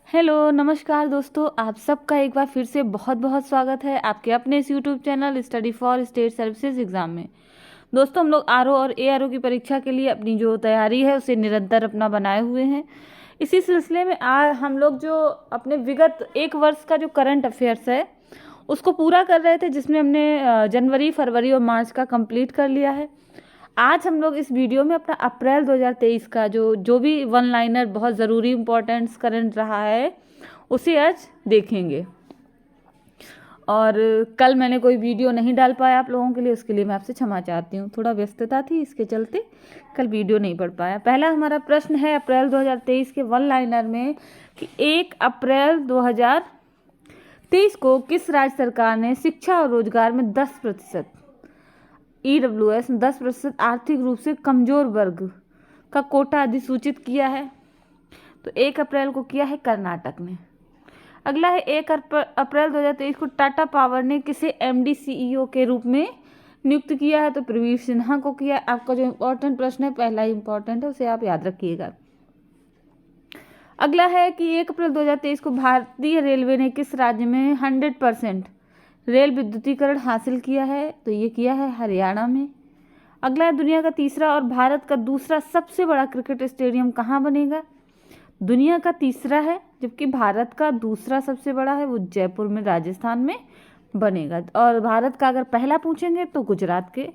Hello नमस्कार दोस्तों, आप सबका एक बार फिर से बहुत बहुत स्वागत है आपके अपने इस YouTube channel study for state services exam में। दोस्तों, हम लोग आरओ और एआरओ की परीक्षा के लिए अपनी जो तैयारी है उसे निरंतर अपना बनाए हुए हैं। इसी सिलसिले में हम लोग जो अपने विगत एक वर्ष का जो करंट अफेयर्स है उसको पूरा कर रहे थे, जिसमें हमने जनवरी, फरवरी और मार्च का कंप्लीट कर लिया है। आज हम लोग इस वीडियो में अपना अप्रैल 2023 का जो भी वन लाइनर बहुत ज़रूरी इंपॉर्टेंस करंट रहा है उसे आज देखेंगे। और कल मैंने कोई वीडियो नहीं डाल पाया आप लोगों के लिए, उसके लिए मैं आपसे क्षमा चाहती हूँ। थोड़ा व्यस्तता थी, इसके चलते कल वीडियो नहीं पढ़ पाया। पहला हमारा प्रश्न है अप्रैल 2023 के वन लाइनर में कि 1 अप्रैल 2023 को किस राज्य सरकार ने शिक्षा और रोजगार में 10% EWS 10% आर्थिक रूप से कमजोर वर्ग का कोटा अधिसूचित किया है? तो 1 अप्रैल को किया है कर्नाटक ने। अगला है 1 अप्रैल 2023 को टाटा पावर ने किसे MD CEO के रूप में नियुक्त किया है? तो प्रवीर सिन्हा को किया। आपका जो इम्पोर्टेंट प्रश्न है, पहला ही इम्पोर्टेंट है, उसे आप याद रखिएगा। अगला है कि 1 अप्रैल 2023 को भारतीय रेलवे ने किस राज्य में 100% रेल विद्युतीकरण हासिल किया है? तो ये किया है हरियाणा में। अगला है दुनिया का तीसरा और भारत का दूसरा सबसे बड़ा क्रिकेट स्टेडियम कहाँ बनेगा? दुनिया का तीसरा है, जबकि भारत का दूसरा सबसे बड़ा है वो जयपुर में, राजस्थान में बनेगा। और भारत का अगर पहला पूछेंगे तो गुजरात के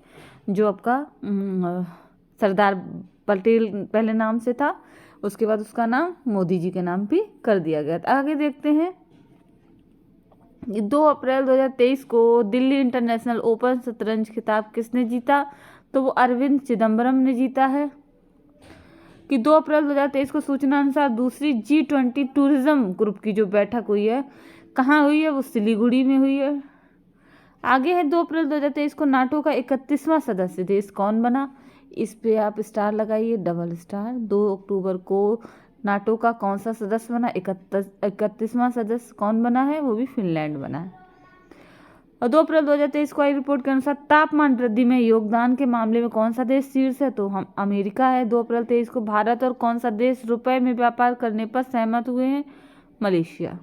जो आपका सरदार पटेल पहले नाम से था, उसके बाद उसका नाम मोदी जी के नाम भी कर दिया गया। आगे देखते हैं। 2 अप्रैल 2023 को दिल्ली इंटरनेशनल ओपन शतरंज खिताब किसने जीता? तो वो अरविंद चिदम्बरम ने जीता है। कि 2 अप्रैल 2023 को सूचना अनुसार दूसरी G20 टूरिज्म ग्रुप की जो बैठक हुई है कहाँ हुई है? वो सिलीगुड़ी में हुई है। आगे है 2 अप्रैल 2023 को नाटो का 31वां सदस्य देश कौन बना? इस पे आप स्टार लगाइए, डबल स्टार। 2 अक्टूबर को नाटो का कौन सा सदस्य बना? 31वां सदस्य कौन बना है? वो भी फिनलैंड बना है। और 2 अप्रैल 2023 को आई रिपोर्ट के अनुसार तापमान वृद्धि में योगदान के मामले में कौन सा देश शीर्ष है? तो हम अमेरिका है। 2 अप्रैल 23 को भारत और कौन सा देश रुपए में व्यापार करने पर सहमत हुए हैं? मलेशिया।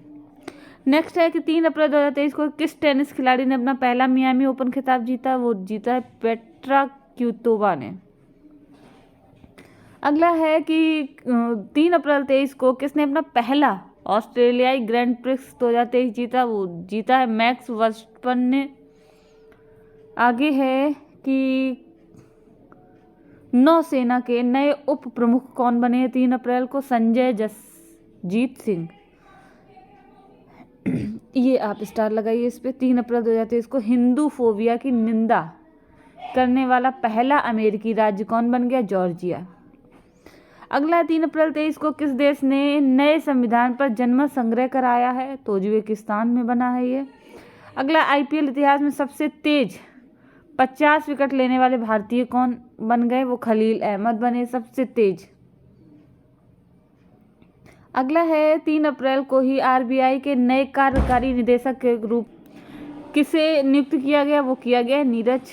नेक्स्ट है कि 3 अप्रैल 2023 को किस टेनिस खिलाड़ी ने अपना पहला मियामी ओपन खिताब जीता? वो जीता है पेट्रा क्विटोवा ने। अगला है कि 3 अप्रैल 23 को किसने अपना पहला ऑस्ट्रेलियाई ग्रैंड प्रिक्स 2023 जीता? वो जीता है मैक्स वर्स्टपन ने। आगे है कि नौसेना के नए उप प्रमुख कौन बने हैं 3 अप्रैल को? संजय जसजीत सिंह। ये आप स्टार लगाइए इस पे। 3 अप्रैल 2023 को हिंदू फोबिया की निंदा करने वाला पहला अमेरिकी राज्य कौन बन गया? जॉर्जिया। अगला 3 अप्रैल 23 को किस देश ने नए संविधान पर जनमत संग्रह कराया है? तो उज्बेकिस्तान में बना है ये। अगला IPL इतिहास में सबसे तेज 50 विकेट लेने वाले भारतीय कौन बन गए? वो खलील अहमद बने सबसे तेज। अगला है 3 अप्रैल को ही RBI के नए कार्यकारी निदेशक के रूप किसे नियुक्त किया गया? वो किया गया नीरज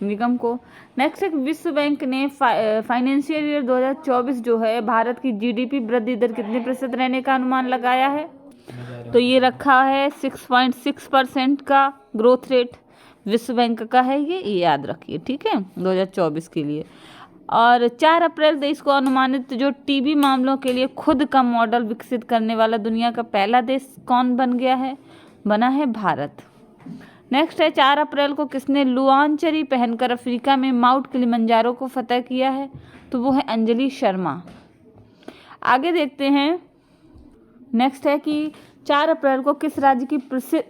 निगम को। नेक्स्ट है विश्व बैंक ने फाइनेंशियल ईयर 2024 जो है भारत की GDP वृद्धि दर कितने प्रतिशत रहने का अनुमान लगाया है? तो ये रखा है 6.6% का ग्रोथ रेट विश्व बैंक का है ये याद रखिए, ठीक है, 2024 के लिए। और 4 अप्रैल 23 को अनुमानित जो TB मामलों के लिए खुद का मॉडल विकसित करने वाला दुनिया का पहला देश कौन बन गया है? बना है भारत। नेक्स्ट है 4 अप्रैल को किसने लुआंचरी पहनकर अफ्रीका में माउंट किलिमंजारो को फतह किया है? तो वो है अंजलि शर्मा। आगे देखते हैं। नेक्स्ट है कि 4 अप्रैल को किस राज्य की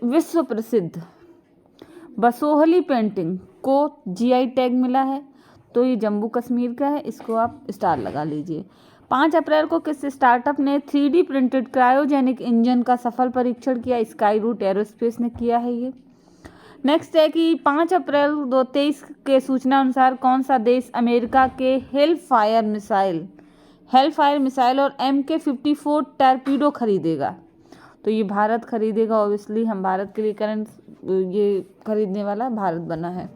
विश्व प्रसिद्ध बसोहली पेंटिंग को GI टैग मिला है? तो ये जम्मू कश्मीर का है, इसको आप स्टार लगा लीजिए। 5 अप्रैल को किस स्टार्टअप ने 3D प्रिंटेड क्रायोजेनिक इंजन का सफल परीक्षण किया? स्काई रूट एरोस्पेस ने किया है ये। नेक्स्ट है कि 5 अप्रैल 2023 के सूचना अनुसार कौन सा देश अमेरिका के हेलफायर मिसाइल और MK-54 टॉर्पीडो खरीदेगा? तो ये भारत खरीदेगा। ऑब्वियसली हम भारत के लिए करंट ये खरीदने वाला भारत बना है।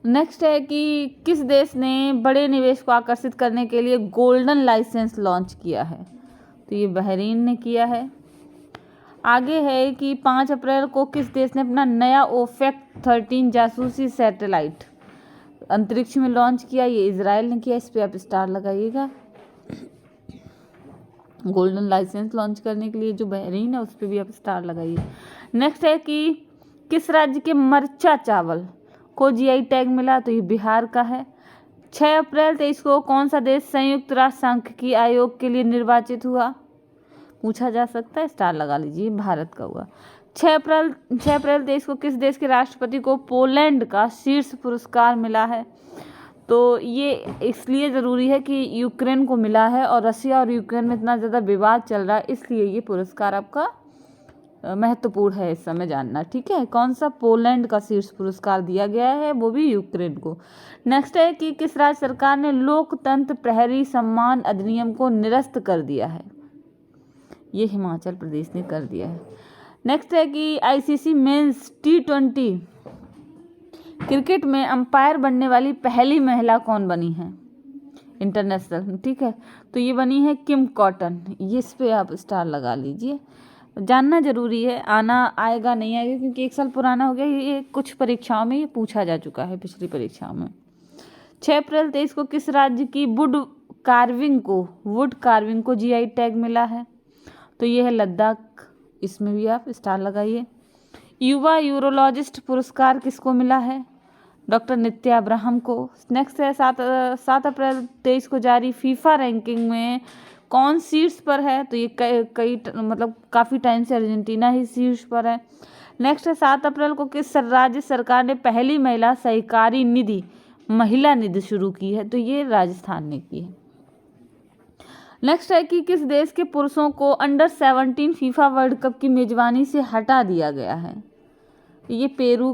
नेक्स्ट है कि किस देश ने बड़े निवेश को आकर्षित करने के लिए गोल्डन लाइसेंस लॉन्च किया है? तो ये बहरीन ने किया है। आगे है कि 5 अप्रैल को किस देश ने अपना नया ओफेक 13 जासूसी सैटेलाइट अंतरिक्ष में लॉन्च किया? ये इजराइल ने किया। इस पे आप स्टार लगाइएगा। गोल्डन लाइसेंस लॉन्च करने के लिए जो बहरीन है उस पर भी आप स्टार लगाइए। नेक्स्ट है कि किस राज्य के मरचा चावल को जीआई टैग मिला? तो ये बिहार का है। 6 अप्रैल 2023 को कौन सा देश संयुक्त राष्ट्र सांख्यिकी आयोग के लिए निर्वाचित हुआ? पूछा जा सकता है, स्टार लगा लीजिए, भारत का हुआ। 6 अप्रैल 2023 को किस देश के राष्ट्रपति को पोलैंड का शीर्ष पुरस्कार मिला है? तो ये इसलिए ज़रूरी है कि यूक्रेन को मिला है और रशिया और यूक्रेन में इतना ज़्यादा विवाद चल रहा है, इसलिए ये पुरस्कार आपका महत्वपूर्ण है इस समय जानना। ठीक है, कौन सा? पोलैंड का शीर्ष पुरस्कार दिया गया है, वो भी यूक्रेन को। नेक्स्ट है कि किस राज्य सरकार ने लोकतंत्र प्रहरी सम्मान अधिनियम को निरस्त कर दिया है? ये हिमाचल प्रदेश ने कर दिया है। नेक्स्ट है कि आईसीसी मेंस T20 क्रिकेट में अंपायर बनने वाली पहली महिला कौन बनी है इंटरनेशनल? ठीक है, तो ये बनी है किम कॉटन। ये इस पे आप स्टार लगा लीजिए, जानना जरूरी है। आना आएगा नहीं आएगा क्योंकि 1 साल पुराना हो गया, ये कुछ परीक्षाओं में ये पूछा जा चुका है, पिछली परीक्षाओं में। 6 अप्रैल 2023 को किस राज्य की वुड कार्विंग को जीआई टैग मिला है? तो ये है लद्दाख। इसमें भी आप स्टार लगाइए। युवा यूरोलॉजिस्ट पुरस्कार किसको मिला है? डॉक्टर नित्या अब्राहम को। नेक्स्ट है 7 अप्रैल 2023 को जारी फीफा रैंकिंग में कौन शीर्ष पर है? तो ये कई मतलब काफ़ी टाइम से अर्जेंटीना ही शीर्ष पर है। नेक्स्ट है 7 अप्रैल को किस राज्य सरकार ने पहली महिला सहकारी महिला निधि शुरू की है? तो ये राजस्थान ने की है। नेक्स्ट है कि किस देश के पुरुषों को अंडर 17 फीफा वर्ल्ड कप की मेजबानी से हटा दिया गया है? ये पेरू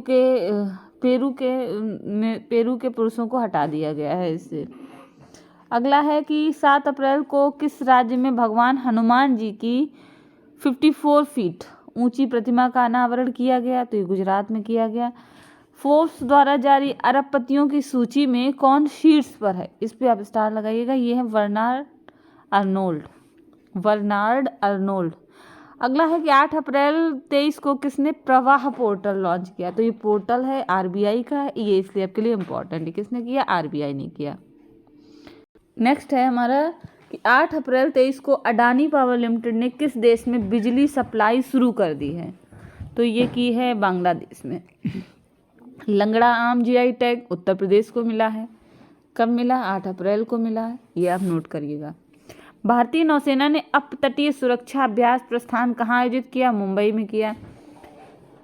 के पुरुषों को हटा दिया गया है इससे। अगला है कि 7 अप्रैल को किस राज्य में भगवान हनुमान जी की 54 फीट ऊंची प्रतिमा का अनावरण किया गया? तो ये गुजरात में किया गया। फोर्ब्स द्वारा जारी अरबपतियों की सूची में कौन शीर्ष पर है? इस पे आप स्टार लगाइएगा। ये है बर्नार्ड अर्नोल्ड। अगला है कि 8 अप्रैल 2023 को किसने प्रवाह पोर्टल लॉन्च किया? तो ये पोर्टल है आरबीआई का, ये इसलिए आपके लिए इम्पोर्टेंट है। किसने किया? आरबीआई ने किया। नेक्स्ट है हमारा कि 8 अप्रैल 2023 को अडानी पावर लिमिटेड ने किस देश में बिजली सप्लाई शुरू कर दी है? तो ये की है बांग्लादेश में। लंगड़ा आम जीआई टैग उत्तर प्रदेश को मिला है। कब मिला? 8 अप्रैल को मिला है, ये आप नोट करिएगा। भारतीय नौसेना ने अपतटीय सुरक्षा अभ्यास प्रस्थान कहाँ आयोजित किया? मुंबई में किया।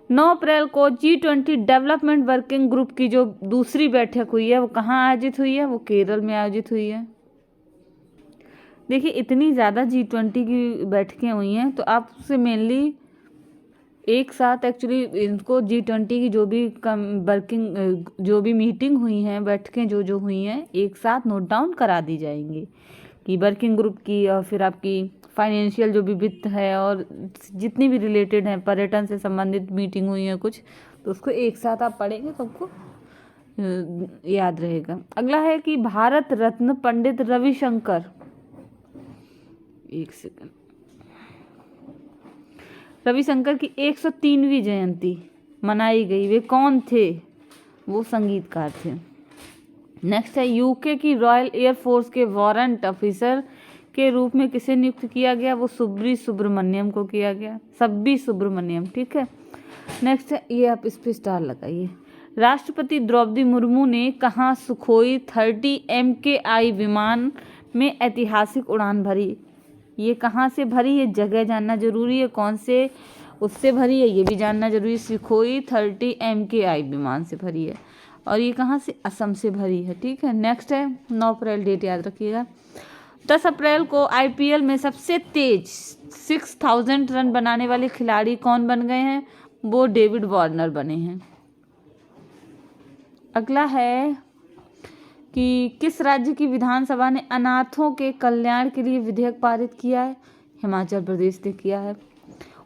9 अप्रैल को G20 डेवलपमेंट वर्किंग ग्रुप की जो दूसरी बैठक हुई है वो कहाँ आयोजित हुई है? वो केरल में आयोजित हुई है। देखिए इतनी ज़्यादा G20 की बैठकें हुई हैं, तो आपसे मेनली एक साथ एक्चुअली इनको G20 की जो भी मीटिंग हुई हैं, बैठकें जो हुई हैं, एक साथ नोट डाउन करा दी जाएंगी कि वर्किंग ग्रुप की, और फिर आपकी फाइनेंशियल जो भी वित्त है और जितनी भी रिलेटेड हैं, पर्यटन से संबंधित मीटिंग हुई है कुछ, तो उसको एक साथ आप पढ़ेंगे तो आपको याद रहेगा। अगला है कि भारत रत्न पंडित रविशंकर, एक सेकंड, रविशंकर की 103वीं जयंती मनाई गई। वे कौन थे? वो संगीतकार थे। नेक्स्ट है यूके की रॉयल एयरफोर्स के वारंट ऑफिसर के रूप में किसे नियुक्त किया गया? वो सब्बी सुब्रमण्यम को किया गया। सब्बी सुब्रमण्यम, ठीक है। नेक्स्ट है, ये आप इस पे स्टार लगाइए। राष्ट्रपति द्रौपदी मुर्मू ने कहाँ सुखोई 30 MKI विमान में ऐतिहासिक उड़ान भरी? ये कहाँ से भरी? ये जगह जानना जरूरी है। कौन से उससे भरी है ये भी जानना जरूरी है। सुखोई 30 MKI विमान से भरी है और ये कहाँ से? असम से भरी है, ठीक है। नेक्स्ट है 9 अप्रैल, डेट याद रखिएगा। 10 अप्रैल को IPL में सबसे तेज 6000 रन बनाने वाले खिलाड़ी कौन बन गए हैं? वो डेविड वार्नर बने हैं। अगला है कि किस राज्य की विधानसभा ने अनाथों के कल्याण के लिए विधेयक पारित किया है? हिमाचल प्रदेश ने किया है।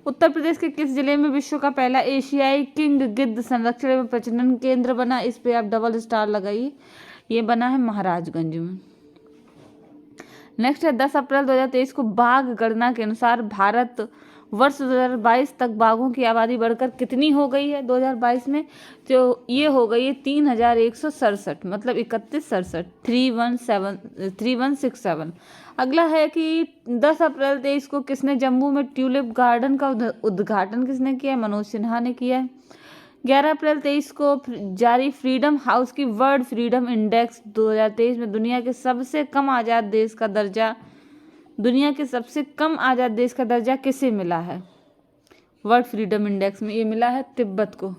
उत्तर प्रदेश के किस जिले में विश्व का पहला एशियाई किंग गिद्ध संरक्षण एवं प्रजनन केंद्र बना? इस पे आप डबल स्टार लगाइए। ये बना है महाराजगंज में। नेक्स्ट है 10 अप्रैल 2023 को बाघ गणना के अनुसार भारत वर्ष 2022 तक बाघों की आबादी बढ़कर कितनी हो गई है 2022 में? तो ये हो गई है 3167, मतलब 3167 अगला है कि 10 अप्रैल 2023 को किसने जम्मू में ट्यूलिप गार्डन का उद्घाटन किसने किया है? मनोज सिन्हा ने किया है। 11 अप्रैल 2023 को जारी फ्रीडम हाउस की वर्ल्ड फ्रीडम इंडेक्स 2023 में दुनिया के सबसे कम आज़ाद देश का दर्जा किसे मिला है? वर्ल्ड फ्रीडम इंडेक्स में ये मिला है तिब्बत को।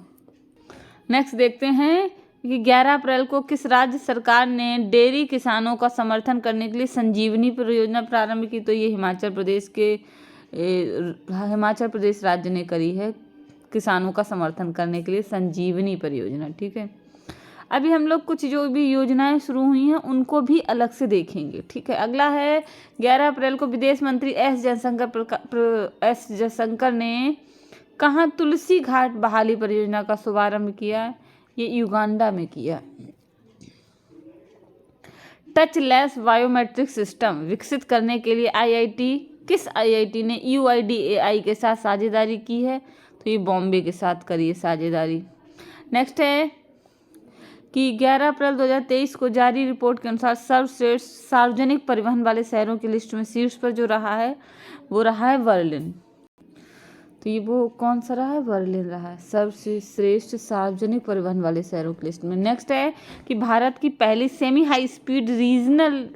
नेक्स्ट देखते हैं कि 11 अप्रैल को किस राज्य सरकार ने डेयरी किसानों का समर्थन करने के लिए संजीवनी परियोजना प्रारंभ की? तो ये हिमाचल प्रदेश राज्य ने करी है किसानों का समर्थन करने के लिए संजीवनी परियोजना। ठीक है, अभी हम लोग कुछ जो भी योजनाएं शुरू हुई हैं उनको भी अलग से देखेंगे। ठीक है, अगला है 11 अप्रैल को विदेश मंत्री एस जयशंकर ने कहाँ तुलसी घाट बहाली परियोजना का शुभारंभ किया? ये युगांडा में किया। टचलेस बायोमेट्रिक सिस्टम विकसित करने के लिए किस आईआईटी ने UIDAI के साथ साझेदारी की है? तो ये बॉम्बे के साथ करी है साझेदारी। नेक्स्ट है कि 11 अप्रैल 2023 को जारी रिपोर्ट के अनुसार सर्वश्रेष्ठ सार्वजनिक परिवहन वाले शहरों की लिस्ट में शीर्ष पर जो रहा है वो रहा है बर्लिन। तो ये वो कौन सा रहा है? बर्लिन रहा है सर्वश्रेष्ठ सार्वजनिक परिवहन वाले शहरों की लिस्ट में। नेक्स्ट है कि भारत की पहली semi high speed regional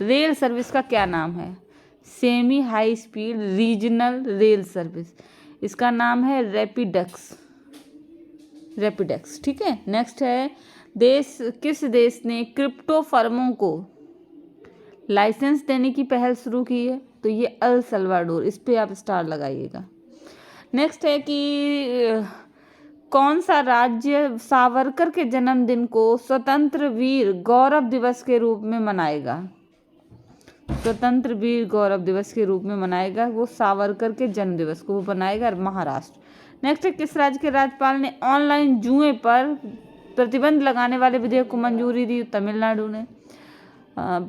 rail service का क्या नाम है? Semi high speed regional rail service, इसका नाम है रैपिडेक्स। ठीक है, नेक्स्ट है किस देश ने क्रिप्टो फर्मों को लाइसेंस देने की पहल शुरू की है? तो ये अल सल्वाडोर, इस पे आप स्टार लगाइएगा। नेक्स्ट है कि कौन सा राज्य सावरकर के जन्मदिन को स्वतंत्र वीर गौरव दिवस के रूप में मनाएगा? स्वतंत्र वीर गौरव दिवस के रूप में मनाएगा वो सावरकर के जन्म दिवस को वो बनाएगा महाराष्ट्र। नेक्स्ट है किस राज्य के राज्यपाल ने ऑनलाइन जुए पर प्रतिबंध लगाने वाले विधेयक को मंजूरी दी? तमिलनाडु ने।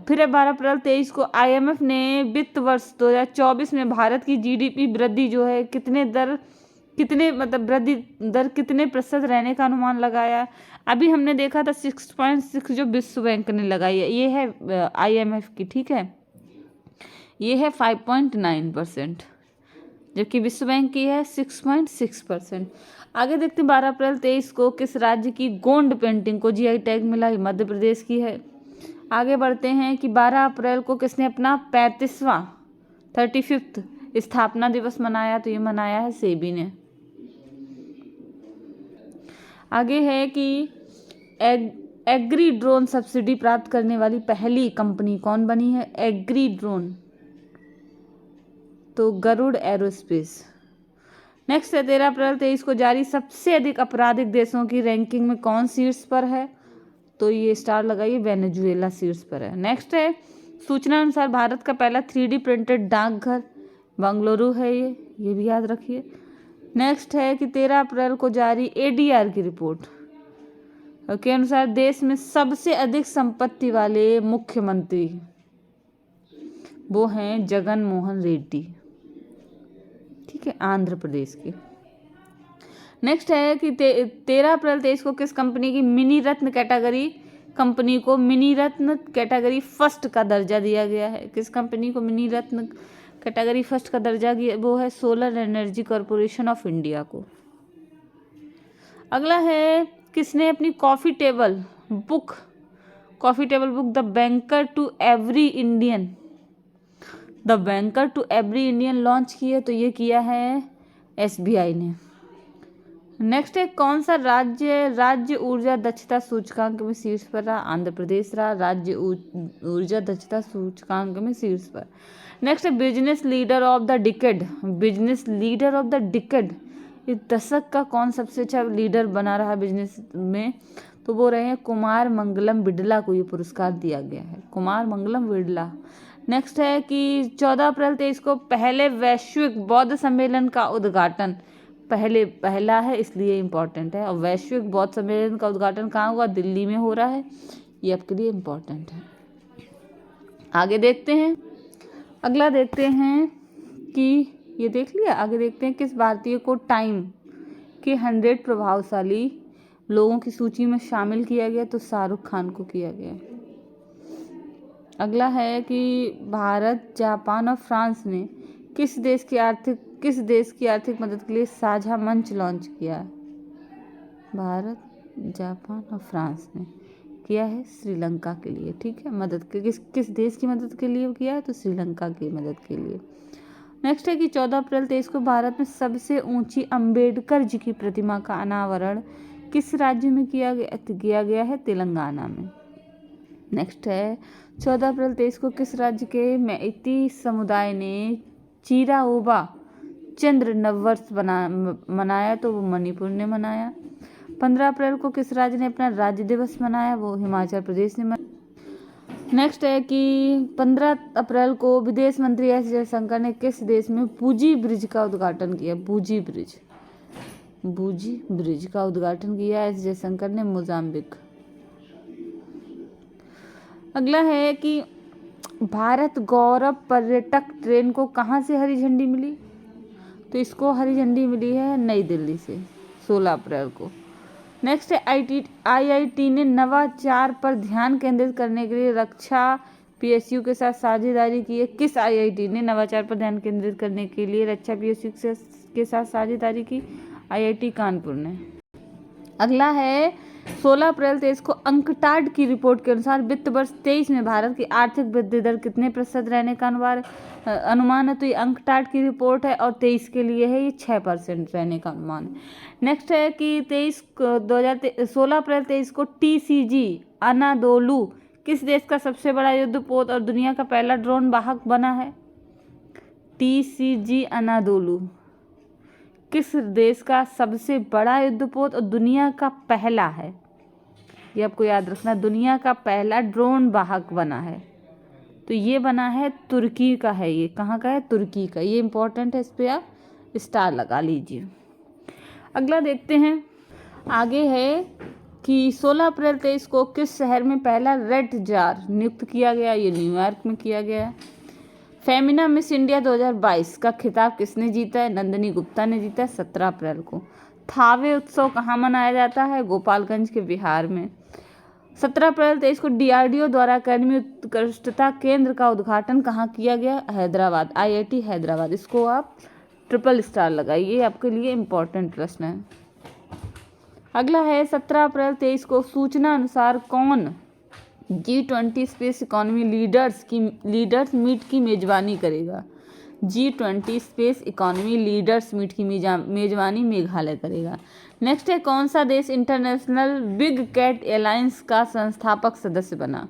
फिर 12 अप्रैल 2023 को IMF ने वित्त वर्ष 2024 में भारत की GDP वृद्धि जो है वृद्धि दर कितने प्रतिशत रहने का अनुमान लगाया? अभी हमने देखा था 6.6 जो विश्व बैंक ने लगाई है, ये है IMF की। ठीक है, ये है 5.9%, जबकि विश्व बैंक की है 6.6%। आगे देखते हैं 12 अप्रैल 2023 को किस राज्य की गोंड पेंटिंग को GI टैग मिला? है मध्य प्रदेश की है। आगे बढ़ते हैं कि 12 अप्रैल को किसने अपना 35वां स्थापना दिवस मनाया? तो ये मनाया है सेबी ने। आगे है कि एग्री ड्रोन सब्सिडी प्राप्त करने वाली पहली कंपनी कौन बनी है? एग्री ड्रोन, तो गरुड़ एरोस्पेस। नेक्स्ट है 13 अप्रैल 2023 को जारी सबसे अधिक आपराधिक देशों की रैंकिंग में कौन शीर्ष पर है? तो ये स्टार लगाइए, वेनेजुएला शीर्ष पर है। नेक्स्ट है सूचना अनुसार भारत का पहला 3D प्रिंटेड डाकघर बंगलुरु है, ये भी याद रखिए। नेक्स्ट है कि 13 अप्रैल को जारी ADR की रिपोर्ट के अनुसार देश में सबसे अधिक संपत्ति वाले मुख्यमंत्री वो हैं जगन मोहन रेड्डी। ठीक है, आंध्र प्रदेश के। नेक्स्ट है कि 13 अप्रैल 2023 को किस कंपनी की मिनी रत्न कैटेगरी फर्स्ट का दर्जा दिया गया है? किस कंपनी को मिनी रत्न कैटेगरी फर्स्ट का दर्जा दिया? वो है solar energy corporation of India को। अगला है किसने अपनी coffee table book the banker to every Indian launch की है? तो ये किया है SBI ने। नेक्स्ट है कौन सा राज्य ऊर्जा दक्षता सूचकांक में शीर्ष पर रहा? आंध्र प्रदेश रहा राज्य ऊर्जा दक्षता सूचकांक में शीर्ष पर। नेक्स्ट है business leader of the decade, इस दशक का कौन सबसे अच्छा लीडर बना रहा बिजनेस में? तो वो रहे हैं कुमार मंगलम बिड़ला को ये पुरस्कार दिया गया है, कुमार मंगलम बिड़ला। नेक्स्ट है कि 14 अप्रैल 2023 को पहले वैश्विक बौद्ध सम्मेलन का उद्घाटन पहला है इसलिए इम्पोर्टेंट है, और वैश्विक बौद्ध सम्मेलन का उद्घाटन कहाँ हुआ? दिल्ली में हो रहा है, ये आपके लिए इम्पोर्टेंट है। आगे देखते हैं, अगला देखते हैं कि ये देख लिया। आगे देखते हैं किस भारतीय को टाइम के 100 प्रभावशाली लोगों की सूची में शामिल किया गया, तो शाहरुख खान को किया गया। अगला है कि भारत, जापान और फ्रांस ने किस देश की आर्थिक मदद के लिए साझा मंच लॉन्च किया है? भारत, जापान और फ्रांस ने किया है श्रीलंका के लिए। ठीक है, मदद के किस देश की मदद के लिए किया है? तो श्रीलंका की मदद के लिए। नेक्स्ट है कि 14 अप्रैल 2023 को भारत में सबसे ऊंची अंबेडकर जी की प्रतिमा का अनावरण किस राज्य में किया गया है? तेलंगाना में। नेक्स्ट है 14 अप्रैल 2023 को किस राज्य के मैती समुदाय ने चिराओबा चंद्र नववर्ष मनाया? तो वो मणिपुर ने मनाया। 15 अप्रैल को किस राज्य ने अपना राज्य दिवस मनाया? वो हिमाचल प्रदेश ने मनाया। नेक्स्ट है कि 15 अप्रैल को विदेश मंत्री एस जयशंकर ने किस देश में बूजी ब्रिज का उद्घाटन किया? बूजी ब्रिज का उद्घाटन किया एस जयशंकर ने मोजाम्बिक। अगला है कि भारत गौरव पर्यटक ट्रेन को कहाँ से हरी झंडी मिली? तो इसको हरी झंडी मिली है नई दिल्ली से 16 अप्रैल को। नेक्स्ट है IIT ने नवाचार पर ध्यान केंद्रित करने के लिए रक्षा PSU के साथ साझेदारी की है। किस IIT ने नवाचार पर ध्यान केंद्रित करने के लिए रक्षा PSU के साथ साझेदारी की? IIT कानपुर ने। अगला है 16 अप्रैल 2023 को अंकटाड की रिपोर्ट के अनुसार वित्त वर्ष 23 में भारत की आर्थिक वृद्धि दर कितने प्रतिशत रहने का अनुमान है? तो ये अंकटाड की रिपोर्ट है और 23 के लिए है, ये 6% रहने का अनुमान है। नेक्स्ट है कि 16 अप्रैल 2023 को TCG अनादोलू किस देश का सबसे बड़ा युद्धपोत और दुनिया का पहला ड्रोन वाहक बना है? TCG अनादोलू किस देश का सबसे बड़ा युद्धपोत और दुनिया का पहला है? ये आपको याद रखना, दुनिया का पहला ड्रोन वाहक बना है। तो ये बना है तुर्की का है। ये कहाँ का है? तुर्की का। ये इंपॉर्टेंट है, इस पे आप स्टार लगा लीजिए। अगला देखते हैं, आगे है कि 16 अप्रैल 2023 को किस शहर में पहला रेड जार नियुक्त किया गया? ये न्यूयॉर्क में किया गया। फेमिना मिस इंडिया 2022 का खिताब किसने जीता है? नंदिनी गुप्ता ने जीता है 17 अप्रैल को। थावे उत्सव कहाँ मनाया जाता है? गोपालगंज के बिहार में। 17 अप्रैल 2023 को DRDO द्वारा अकादमी उत्कृष्टता केंद्र का उद्घाटन कहाँ किया गया? हैदराबाद, IIT हैदराबाद। इसको आप ट्रिपल स्टार लगाइए, आपके लिए इम्पोर्टेंट प्रश्न है। अगला है 17 अप्रैल 2023 को सूचना अनुसार कौन G20 space economy leaders meet की मेजबानी करेगा? G20 space economy leaders meet की मेजबानी मेघालय करेगा। नेक्स्ट है कौन सा देश इंटरनेशनल बिग कैट एलायंस का संस्थापक सदस्य बना?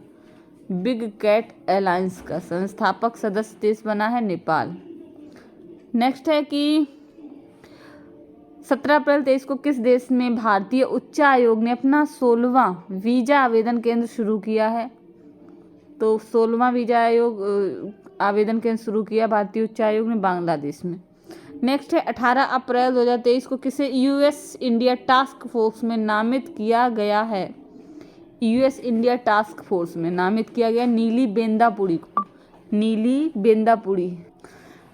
बिग कैट एलायंस का संस्थापक सदस्य देश बना है नेपाल। नेक्स्ट है कि 17 अप्रैल 2023 को किस देश में भारतीय उच्च आयोग ने अपना 16वां वीजा आवेदन केंद्र शुरू किया है? तो 16वां वीजा आयोग आवेदन केंद्र शुरू किया भारतीय उच्च आयोग ने बांग्लादेश में। नेक्स्ट है 18 अप्रैल 2023 को किसे US इंडिया टास्क फोर्स में नामित किया गया है? US इंडिया टास्क फोर्स में नामित किया गया नीली बेंदापुरी को। नीली बेंदापुरी।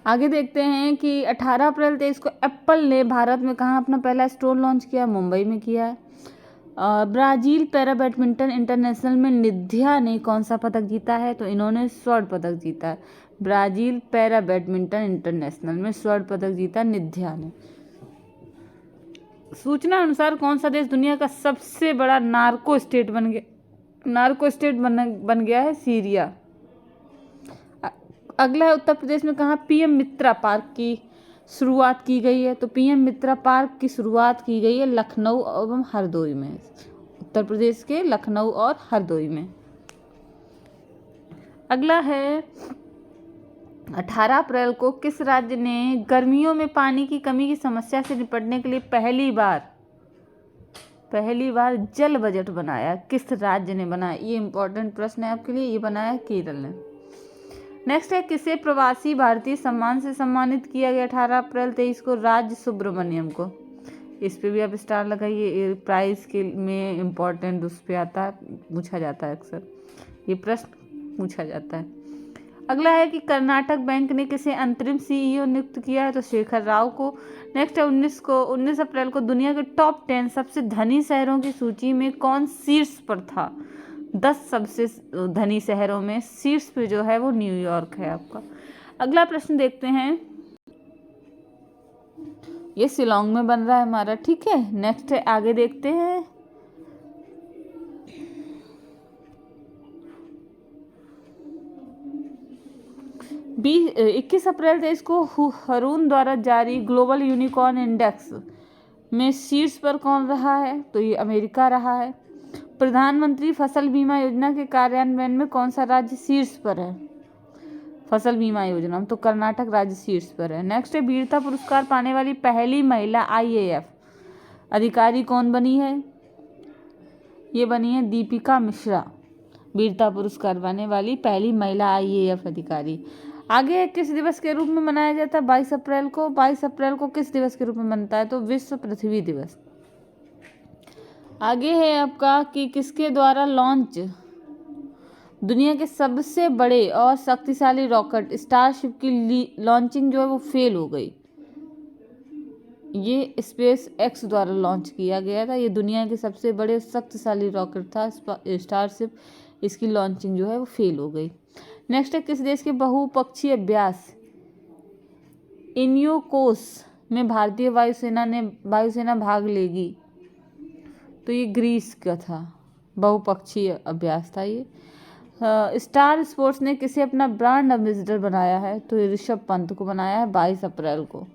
आगे देखते हैं कि 18 अप्रैल 2023 को एप्पल ने भारत में कहाँ अपना पहला स्टोर लॉन्च किया? मुंबई में किया है। ब्राजील पैरा बैडमिंटन इंटरनेशनल में निध्या ने कौन सा पदक जीता है? तो इन्होंने स्वर्ण पदक जीता है। ब्राजील पैरा बैडमिंटन इंटरनेशनल में स्वर्ण पदक जीता निध्या ने। सूचना अनुसार कौन सा देश दुनिया का सबसे बड़ा नार्को स्टेट बन गया है? सीरिया। अगला है उत्तर प्रदेश में कहाँ PM मित्रा पार्क की शुरुआत की गई है? तो PM मित्रा पार्क की शुरुआत की गई है लखनऊ एवं हरदोई में। उत्तर प्रदेश के लखनऊ और हरदोई में। अगला है 18 अप्रैल को किस राज्य ने गर्मियों में पानी की कमी की समस्या से निपटने के लिए पहली बार जल बजट बनाया? किस राज्य ने बनाया? ये इंपॉर्टेंट प्रश्न है आपके लिए। ये बनाया केरल ने। नेक्स्ट है किसे प्रवासी भारतीय सम्मान से सम्मानित किया गया 18 अप्रैल 2023 को? राज सुब्रमण्यम को। इस पे भी आप स्टार लगाइए। प्राइज के में इम्पोर्टेंट उस पे आता है, पूछा जाता है अक्सर, ये प्रश्न पूछा जाता है। अगला है कि कर्नाटक बैंक ने किसे अंतरिम सीईओ नियुक्त किया है, तो शेखर राव को। नेक्स्ट है 19 अप्रैल को दुनिया के टॉप 10 सबसे धनी शहरों की सूची में कौन शीर्ष पर था। 10 सबसे धनी शहरों में शीर्ष पे जो है वो न्यूयॉर्क है आपका। अगला प्रश्न देखते हैं, ये शिलोंग में बन रहा है हमारा, ठीक है। नेक्स्ट है, आगे देखते हैं। 21 अप्रैल 23 को हरून द्वारा जारी ग्लोबल यूनिकॉर्न इंडेक्स में शीर्ष पर कौन रहा है, तो ये अमेरिका रहा है। प्रधानमंत्री फसल बीमा योजना के कार्यान्वयन में कौन सा राज्य शीर्ष पर है, फसल बीमा योजना, तो कर्नाटक राज्य शीर्ष पर है। नेक्स्ट है, वीरता पुरस्कार पाने वाली पहली महिला आईएएफ अधिकारी कौन बनी है, ये बनी है दीपिका मिश्रा, वीरता पुरस्कार पाने वाली पहली महिला आईएएफ अधिकारी। आगे किस दिवस के रूप में मनाया जाता है 22 अप्रैल को। 22 अप्रैल को किस दिवस के रूप में मनता है, तो विश्व पृथ्वी दिवस। आगे है आपका कि किसके द्वारा लॉन्च दुनिया के सबसे बड़े और शक्तिशाली रॉकेट स्टारशिप की लॉन्चिंग जो है वो फेल हो गई। ये स्पेस एक्स द्वारा लॉन्च किया गया था, ये दुनिया के सबसे बड़े शक्तिशाली रॉकेट था स्टारशिप, इसकी लॉन्चिंग जो है वो फेल हो गई। नेक्स्ट है, किस देश के बहुपक्षीय अभ्यास इन्योकोस में भारतीय वायुसेना भाग लेगी, तो ये ग्रीस का था, बहुपक्षीय अभ्यास था ये। स्टार स्पोर्ट्स ने किसे अपना ब्रांड एम्बेसडर बनाया है, तो ये ऋषभ पंत को बनाया है 22 अप्रैल को।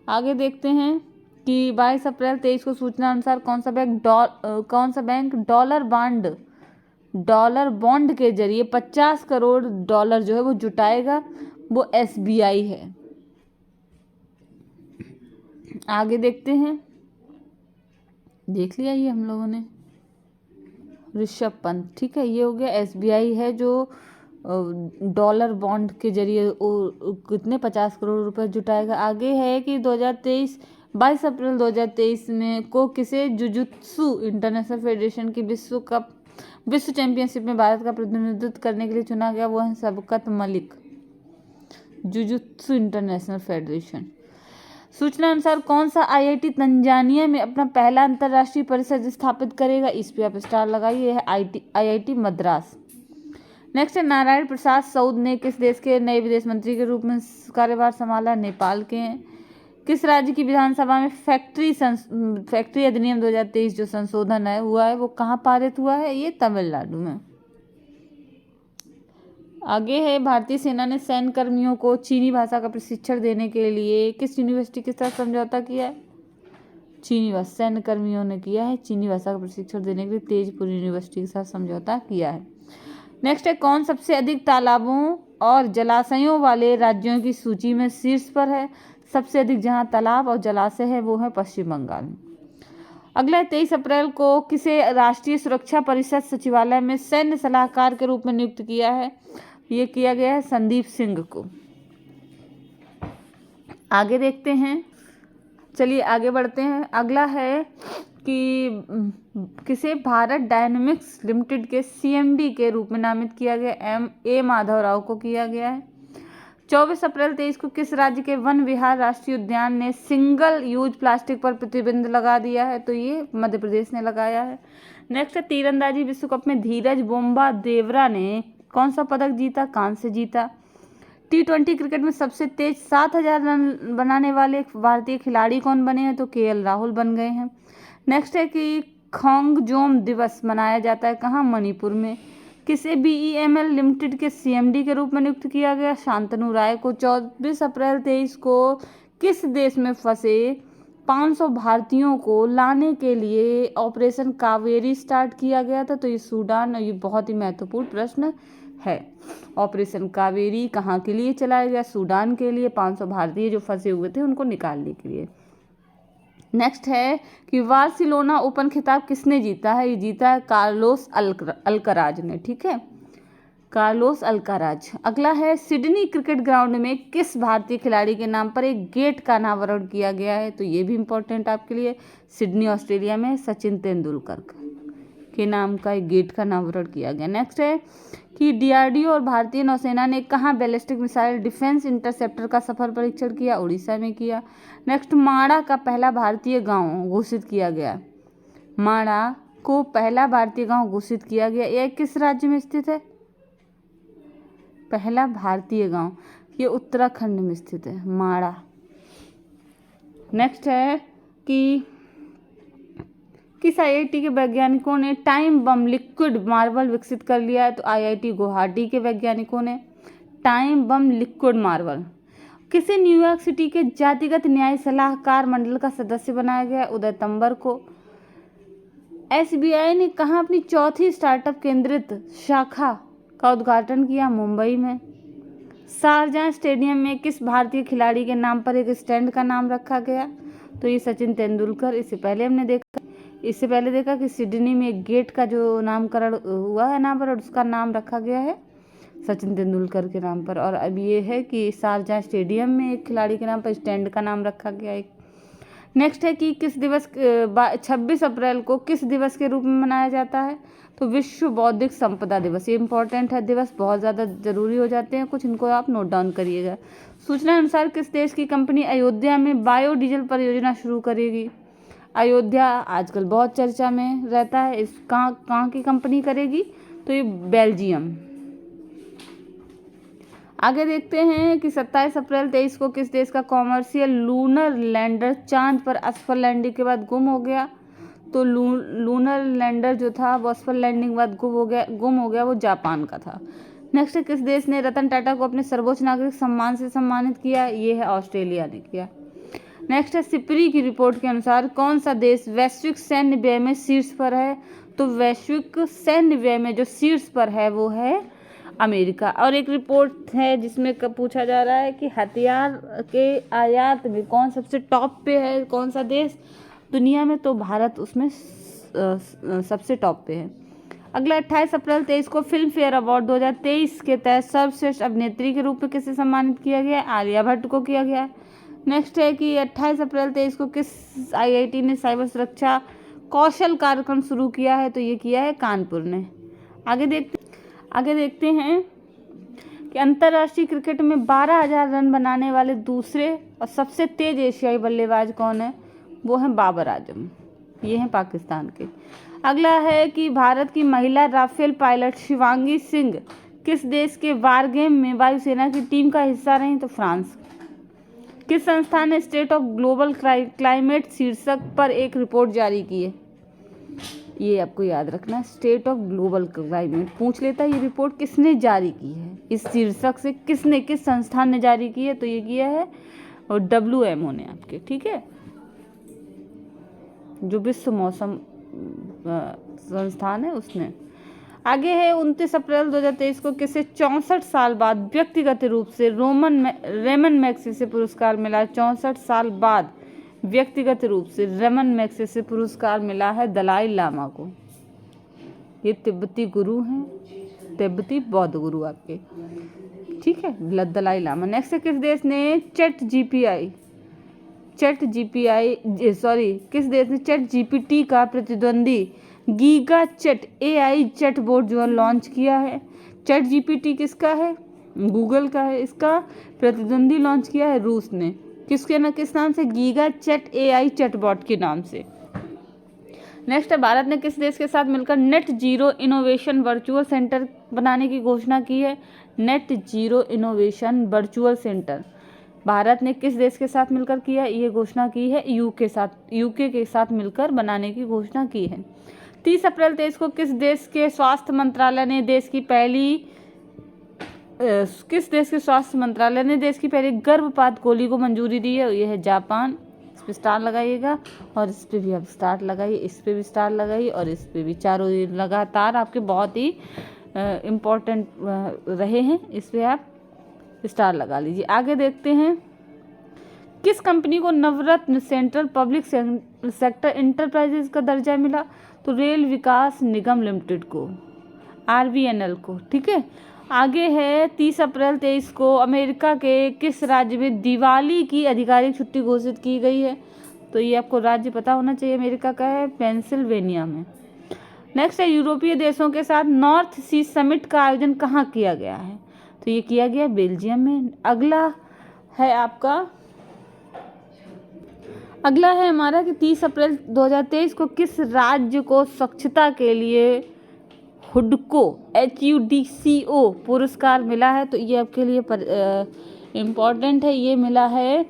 आगे देखते हैं कि 22 अप्रैल 23 को सूचना अनुसार कौन सा बैंक डॉलर बॉन्ड के जरिए 50 करोड़ डॉलर जो है वो जुटाएगा, वो एसबीआई है। आगे देखते हैं, देख लिया ये हम लोगों ने, ऋषभ पंत, ठीक है, ये हो गया। एसबीआई है जो डॉलर बॉन्ड के जरिए कितने 50 करोड़ रुपए जुटाएगा। आगे है कि 22 अप्रैल 2023 में को किसे जुजुत्सु इंटरनेशनल फेडरेशन की विश्व चैंपियनशिप में भारत का प्रतिनिधित्व करने के लिए चुना गया, वो है सबकत मलिक, जुजुत्सु इंटरनेशनल फेडरेशन। सूचना अनुसार कौन सा आईआईटी तंजानिया में अपना पहला अंतर्राष्ट्रीय परिसर स्थापित करेगा, इस पे आप स्टार लगाइए, है आईआईटी मद्रास। नेक्स्ट है, नारायण प्रसाद सऊद ने किस देश के नए विदेश मंत्री के रूप में कार्यभार संभाला, नेपाल के हैं। किस राज्य की विधानसभा में फैक्ट्री अधिनियम 2023 जो संशोधन है हुआ है वो कहाँ पारित हुआ है, ये तमिलनाडु में। आगे है, भारतीय सेना ने सैन्य कर्मियों को चीनी भाषा का प्रशिक्षण देने के लिए किस यूनिवर्सिटी के साथ समझौता किया है, सैन्य कर्मियों ने किया है चीनी भाषा का प्रशिक्षण देने के लिए तेजपुर यूनिवर्सिटी के साथ समझौता किया है। नेक्स्ट है, कौन सबसे अधिक तालाबों और जलाशयों वाले राज्यों की सूची में शीर्ष पर है। सबसे अधिक जहां तालाब और जलाशय है वो है पश्चिम बंगाल में। अगला 23 अप्रैल को किसे राष्ट्रीय सुरक्षा परिषद सचिवालय में सैन्य सलाहकार के रूप में नियुक्त किया है, ये किया गया है संदीप सिंह को। आगे देखते हैं, चलिए आगे बढ़ते हैं। अगला है कि किसे भारत डायनेमिक्स लिमिटेड के सीएमडी के रूप में नामित किया गया, ए माधव राव को किया गया है। 24 अप्रैल 23 को किस राज्य के वन विहार राष्ट्रीय उद्यान ने सिंगल यूज प्लास्टिक पर प्रतिबंध लगा दिया है, तो ये मध्य प्रदेश ने लगाया है। नेक्स्ट है, तीरंदाजी विश्व कप में धीरज बोम्बा देवरा ने कौन सा पदक जीता, कांस्य जीता। T20 क्रिकेट में सबसे तेज 7000 रन बनाने वाले भारतीय खिलाड़ी कौन बने हैं, तो केएल राहुल बन गए हैं। नेक्स्ट है कि खोंगजोम दिवस मनाया जाता है कहाँ, मणिपुर में। किसे बीईएमएल लिमिटेड के सीएमडी के रूप में नियुक्त किया गया, शांतनु राय को। 24 अप्रैल 23 को किस देश में फंसे 500 भारतीयों को लाने के लिए ऑपरेशन कावेरी स्टार्ट किया गया था, तो ये सूडान, और ये बहुत ही महत्वपूर्ण प्रश्न है। ऑपरेशन कावेरी कहाँ के लिए चलाया गया, सूडान के लिए, 500 भारतीय जो फंसे हुए थे उनको निकालने के लिए। नेक्स्ट है कि बार्सिलोना ओपन खिताब किसने जीता है, ये जीता है कार्लोस अल्कराज ने, ठीक है, कार्लोस अल्कराज। अगला है, सिडनी क्रिकेट ग्राउंड में किस भारतीय खिलाड़ी के नाम पर एक गेट का अनावरण किया गया है, तो ये भी इंपॉर्टेंट आपके लिए। सिडनी ऑस्ट्रेलिया में सचिन तेंदुलकर के नाम का एक गेट का अनावरण किया गया। नेक्स्ट है कि डीआरडीओ और भारतीय नौसेना ने कहाँ बैलिस्टिक मिसाइल डिफेंस इंटरसेप्टर का सफल परीक्षण किया? उड़ीसा में किया। नेक्स्ट, माणा का पहला भारतीय गांव घोषित किया गया। माणा को पहला भारतीय गांव घोषित किया गया। यह किस राज्य में स्थित है? पहला भारतीय गांव ये उत्तराखंड में स्थित है, माणा। नेक्स्ट है कि किस आईआईटी के वैज्ञानिकों ने टाइम बम लिक्विड मार्बल विकसित कर लिया है? तो आईआईटी गुवाहाटी के वैज्ञानिकों ने टाइम बम लिक्विड मार्बल। किसे न्यूयॉर्क सिटी के जातिगत न्याय सलाहकार मंडल का सदस्य बनाया गया? उदय तंवर को। एसबीआई ने कहाँ अपनी चौथी स्टार्टअप केंद्रित शाखा का उद्घाटन किया? मुंबई में। शारजाह स्टेडियम में किस भारतीय खिलाड़ी के नाम पर एक स्टैंड का नाम रखा गया? तो ये सचिन तेंदुलकर। इससे पहले देखा कि सिडनी में एक गेट का जो नामकरण हुआ है नाम पर, उसका नाम रखा गया है सचिन तेंदुलकर के नाम पर। और अब ये है कि शारजाह स्टेडियम में एक खिलाड़ी के नाम पर स्टैंड का नाम रखा गया एक। नेक्स्ट है कि किस दिवस 26 अप्रैल को किस दिवस के रूप में मनाया जाता है? तो विश्व बौद्धिक संपदा दिवस। ये इंपॉर्टेंट है, दिवस बहुत ज़्यादा जरूरी हो जाते हैं कुछ, इनको आप नोट डाउन करिएगा। सूचना अनुसार किस देश की कंपनी अयोध्या में बायोडीजल परियोजना शुरू करेगी? अयोध्या आजकल बहुत चर्चा में रहता है, इस कहाँ की कंपनी करेगी? तो ये बेल्जियम। आगे देखते हैं कि 27 अप्रैल 23 को किस देश का कॉमर्शियल लूनर लैंडर चांद पर असफल लैंडिंग के बाद गुम हो गया? तो लूनर लैंडर जो था वो असफल लैंडिंग के बाद गुम हो गया, वो जापान का था। नेक्स्ट, किस देश ने रतन टाटा को अपने सर्वोच्च नागरिक सम्मान से सम्मानित किया? ये है ऑस्ट्रेलिया ने किया। नेक्स्ट है, सिपरी की रिपोर्ट के अनुसार कौन सा देश वैश्विक सैन्य व्यय में शीर्ष पर है? तो वैश्विक सैन्य व्यय में जो शीर्ष पर है वो है अमेरिका। और एक रिपोर्ट है जिसमें पूछा जा रहा है कि हथियार के आयात में कौन सबसे टॉप पे है, कौन सा देश दुनिया में? तो भारत उसमें सबसे टॉप पे है। अगला 28 अप्रैल 23 को फिल्म फेयर अवार्ड 2023 के तहत सर्वश्रेष्ठ अभिनेत्री के रूप में किसे सम्मानित किया गया? आलिया भट्ट को किया गया। नेक्स्ट है कि 28 अप्रैल 23 को किस आईआईटी ने साइबर सुरक्षा कौशल कार्यक्रम शुरू किया है? तो ये किया है कानपुर ने। आगे देखते हैं कि अंतर्राष्ट्रीय क्रिकेट में 12,000 रन बनाने वाले दूसरे और सबसे तेज एशियाई बल्लेबाज कौन है? वो हैं बाबर आजम, ये हैं पाकिस्तान के। अगला है कि भारत की महिला राफेल पायलट शिवांगी सिंह किस देश के वार गेम में वायुसेना की टीम का हिस्सा रही? तो फ्रांस। किस संस्था ने स्टेट ऑफ ग्लोबल क्लाइमेट शीर्षक पर एक रिपोर्ट जारी की है? ये आपको याद रखना, स्टेट ऑफ ग्लोबल क्लाइमेट पूछ लेता है, ये रिपोर्ट किसने जारी की है इस शीर्षक से, किस संस्थान ने जारी की है? तो ये किया है और WMO ने आपके, ठीक है, जो विश्व मौसम संस्थान है उसने। आगे है 29 अप्रैल 2023 को किसे 64 साल बाद व्यक्तिगत रूप से रेमन मैग्सेसे पुरस्कार मिला? 64 साल बाद व्यक्तिगत रूप से रेमन मैग्सेसे पुरस्कार मिला है दलाई लामा को। ये तिब्बती गुरु हैं, तिब्बती बौद्ध गुरु आपके, ठीक है, दलाई लामा। नेक्स्ट है, किस देश ने किस देश ने चैट जीपीटी का प्रतिद्वंदी गीगा चैट AI चैटबॉट जो है लॉन्च किया है? चैट जीपीटी किसका है? गूगल का है। इसका प्रतिद्वंदी लॉन्च किया है रूस ने। किस नाम से? गीगा चैट AI चैटबॉट के नाम से। नेक्स्ट है, भारत ने किस देश के साथ मिलकर net zero innovation virtual centre बनाने की घोषणा की है? Net zero innovation virtual centre Bharat ने किस देश के साथ मिलकर किया? ये घोषणा की है यूके के साथ मिलकर बनाने की घोषणा की है। 30 अप्रैल 23 को किस देश के स्वास्थ्य मंत्रालय ने देश की पहली गर्भपात गोली को मंजूरी दी है? यह है जापान। इस पे स्टार लगाइएगा और इस पे भी आप स्टार लगाइए, इस पे भी स्टार लगाइए और इस पे भी, चारों लगातार आपके बहुत ही इम्पोर्टेंट रहे हैं, इस पे आप स्टार लगा लीजिए। आगे देखते हैं, किस कंपनी को नवरत्न सेंट्रल पब्लिक सेक्टर इंटरप्राइजेज का दर्जा मिला? तो रेल विकास निगम लिमिटेड को, RVNL को, ठीक है। आगे है 30 अप्रैल 23 को अमेरिका के किस राज्य में दिवाली की आधिकारिक छुट्टी घोषित की गई है? तो ये आपको राज्य पता होना चाहिए, अमेरिका का है पेंसिल्वेनिया में। नेक्स्ट है यूरोपीय देशों के साथ नॉर्थ सी समिट का आयोजन कहाँ किया गया है? तो ये किया गया बेल्जियम में। अगला है हमारा कि 30 अप्रैल 2023 को किस राज्य को स्वच्छता के लिए हुडको HUDCO पुरस्कार मिला है? तो ये आपके लिए इम्पॉर्टेंट है, ये मिला है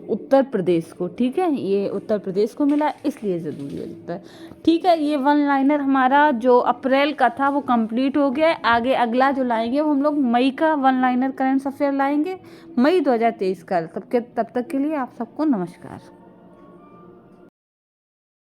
उत्तर प्रदेश को। ठीक है, ये उत्तर प्रदेश को मिला, इसलिए ज़रूरी है। ठीक है, ये वन लाइनर हमारा जो अप्रैल का था वो कंप्लीट हो गया है। आगे अगला जो लाएंगे वो हम लोग मई का वन लाइनर करंट अफेयर लाएंगे, मई 2023 का। तब तक के लिए आप सबको नमस्कार।